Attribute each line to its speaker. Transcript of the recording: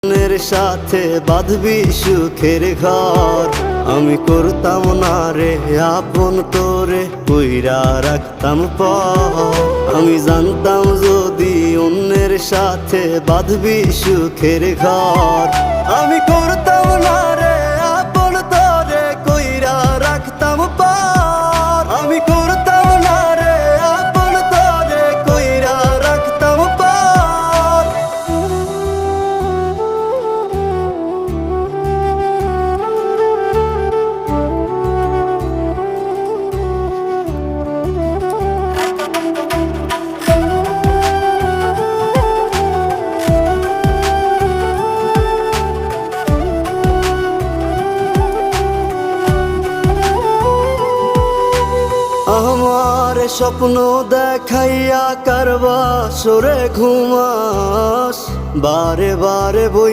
Speaker 1: অন্যের সাথে বাঁধবি সুখের ঘর, আমি করতাম না রে আপন তোরে, কইরা রাখতাম পর। আমি জানতাম যদি অন্যের সাথে বাঁধবি সুখের ঘর, আমি করতাম না রে আপন তোরে, কইরা রাখতাম পর। আমি করতাম না রে আপন তোরে, কইরা রাখতাম পর। আমার স্বপ্ন দেখাইয়া কারবা সরে ঘুমাস, বারে বারে বই